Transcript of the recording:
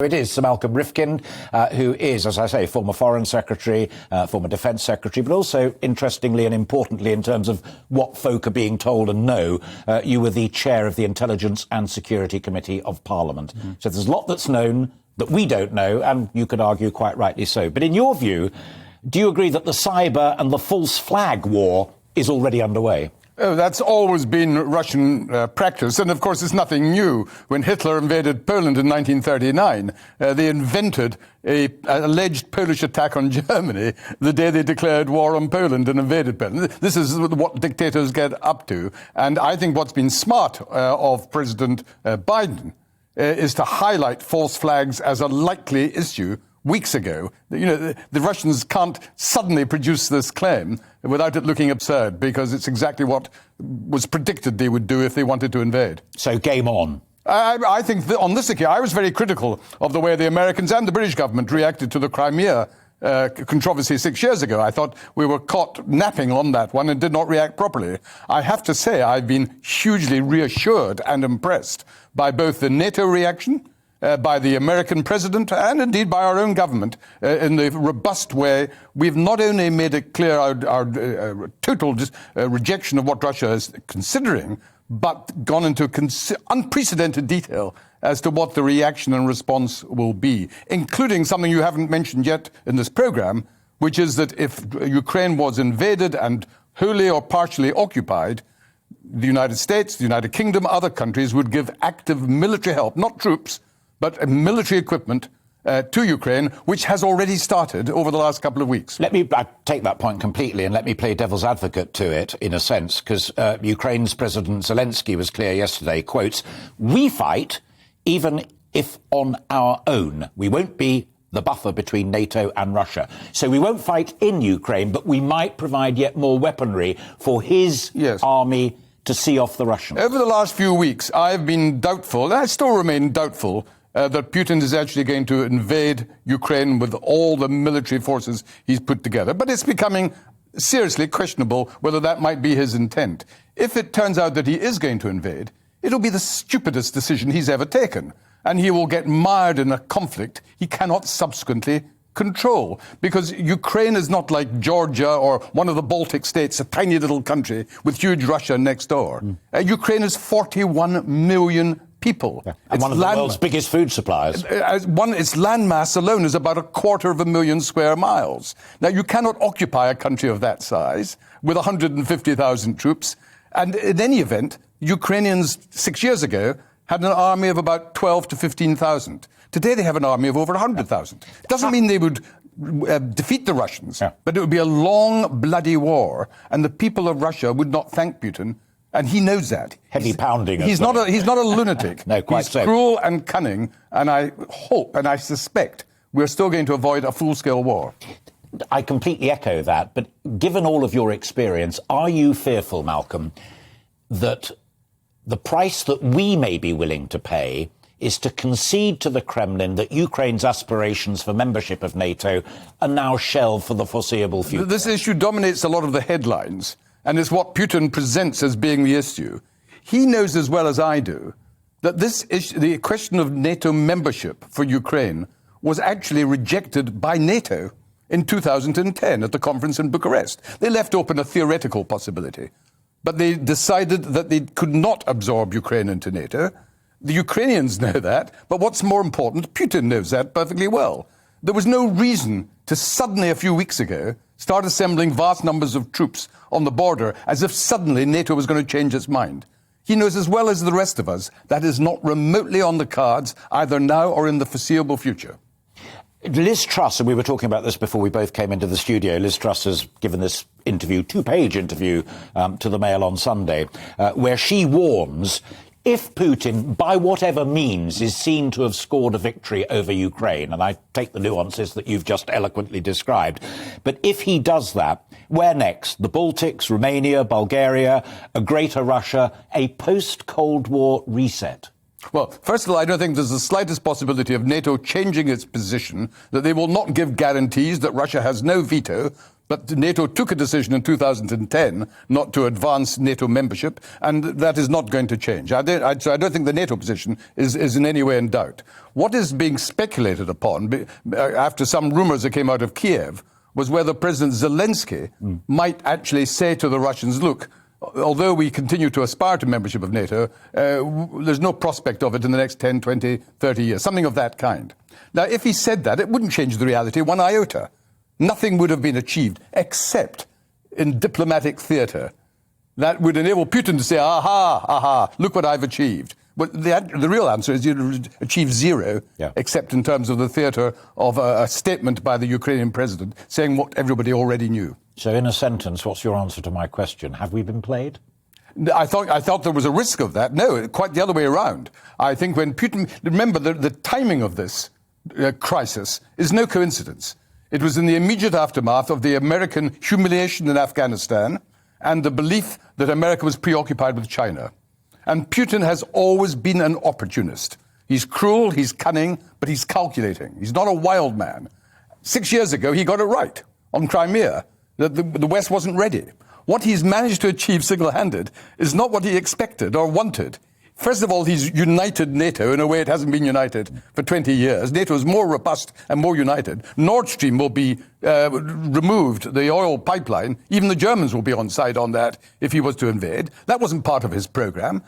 It is Sir Malcolm Rifkind, who is, as I say, former Foreign Secretary, former Defence Secretary, but also, interestingly and importantly, in terms of what folk are being told and know, you were the chair of the Intelligence and Security Committee of Parliament. Mm-hmm. So there's a lot that's known that we don't know, and you could argue quite rightly so. But in your view, do you agree that the cyber and the false flag war is already underway? Oh, that's always been Russian practice, and of course it's nothing new. When Hitler invaded Poland in 1939, they invented an alleged Polish attack on Germany the day they declared war on Poland and invaded Poland. This is what dictators get up to, and I think what's been smart of President Biden is to highlight false flags as a likely issue weeks ago. You know, the Russians can't suddenly produce this claim without it looking absurd, because it's exactly what was predicted they would do if they wanted to invade. So game on. I think that on this occasion, I was very critical of the way the Americans and the British government reacted to the Crimea controversy 6 years ago. I thought we were caught napping on that one and did not react properly. I have to say I've been hugely reassured and impressed by both the NATO reaction, by the American president, and indeed by our own government, in the robust way. We've not only made it clear our total rejection of what Russia is considering, but gone into unprecedented detail as to what the reaction and response will be, including something you haven't mentioned yet in this program, which is that if Ukraine was invaded and wholly or partially occupied, the United States, the United Kingdom, other countries would give active military help, not troops, but military equipment to Ukraine, which has already started over the last couple of weeks. I take that point completely, and let me play devil's advocate to it, in a sense, because Ukraine's President Zelensky was clear yesterday, quotes, "We fight even if on our own. We won't be the buffer between NATO and Russia. So we won't fight in Ukraine, but we might provide yet more weaponry for his army to see off the Russians." Over the last few weeks, I've been doubtful, and I still remain doubtful, that Putin is actually going to invade Ukraine with all the military forces he's put together. But it's becoming seriously questionable whether that might be his intent. If it turns out that he is going to invade, it'll be the stupidest decision he's ever taken, and he will get mired in a conflict he cannot subsequently control, because Ukraine is not like Georgia or one of the Baltic states, a tiny little country with huge Russia next door. Ukraine is 41 million people. Yeah. And one of the world's biggest food suppliers. Its landmass alone is about 250,000 square miles. Now, you cannot occupy a country of that size with 150,000 troops. And in any event, Ukrainians 6 years ago had an army of about 12 to 15,000. Today they have an army of over 100,000. It doesn't mean they would defeat the Russians, but it would be a long, bloody war, and the people of Russia would not thank Putin, and he knows that. Heavy pounding. He's not a lunatic. No, quite he's so. Cruel and cunning, and I hope and I suspect we're still going to avoid a full-scale war. I completely echo that, but given all of your experience, are you fearful, Malcolm, that the price that we may be willing to pay is to concede to the Kremlin that Ukraine's aspirations for membership of NATO are now shelved for the foreseeable future? This issue dominates a lot of the headlines, and it's what Putin presents as being the issue. He knows as well as I do that this issue, the question of NATO membership for Ukraine, was actually rejected by NATO in 2010 at the conference in Bucharest. They left open a theoretical possibility, but they decided that they could not absorb Ukraine into NATO. The Ukrainians know that, but what's more important, Putin knows that perfectly well. There was no reason to suddenly, a few weeks ago, start assembling vast numbers of troops on the border as if suddenly NATO was going to change its mind. He knows as well as the rest of us that is not remotely on the cards, either now or in the foreseeable future. Liz Truss, and we were talking about this before we both came into the studio, Liz Truss has given this interview, two-page interview, to the Mail on Sunday, where she warns if Putin, by whatever means, is seen to have scored a victory over Ukraine, and I take the nuances that you've just eloquently described, but if he does that, where next? The Baltics, Romania, Bulgaria, a greater Russia, a post-Cold War reset? Well, first of all, I don't think there's the slightest possibility of NATO changing its position, that they will not give guarantees, that Russia has no veto. But NATO took a decision in 2010 not to advance NATO membership, and that is not going to change. So I don't think the NATO position is in any way in doubt. What is being speculated upon, after some rumors that came out of Kiev, was whether President Zelensky might actually say to the Russians, look, although we continue to aspire to membership of NATO, there's no prospect of it in the next 10, 20, 30 years, something of that kind. Now, if he said that, it wouldn't change the reality one iota. Nothing would have been achieved except in diplomatic theatre that would enable Putin to say, aha, look what I've achieved. But the real answer is you'd achieve zero, except in terms of the theatre of a statement by the Ukrainian president saying what everybody already knew. So in a sentence, what's your answer to my question? Have we been played? I thought there was a risk of that. No, quite the other way around. I think when Putin... Remember, the timing of this crisis is no coincidence. It was in the immediate aftermath of the American humiliation in Afghanistan and the belief that America was preoccupied with China. And Putin has always been an opportunist. He's cruel, he's cunning, but he's calculating. He's not a wild man. 6 years ago, he got it right on Crimea, that the West wasn't ready. What he's managed to achieve single-handed is not what he expected or wanted. First of all, he's united NATO in a way it hasn't been united for 20 years. NATO is more robust and more united. Nord Stream will be removed, the oil pipeline. Even the Germans will be on side on that if he was to invade. That wasn't part of his program.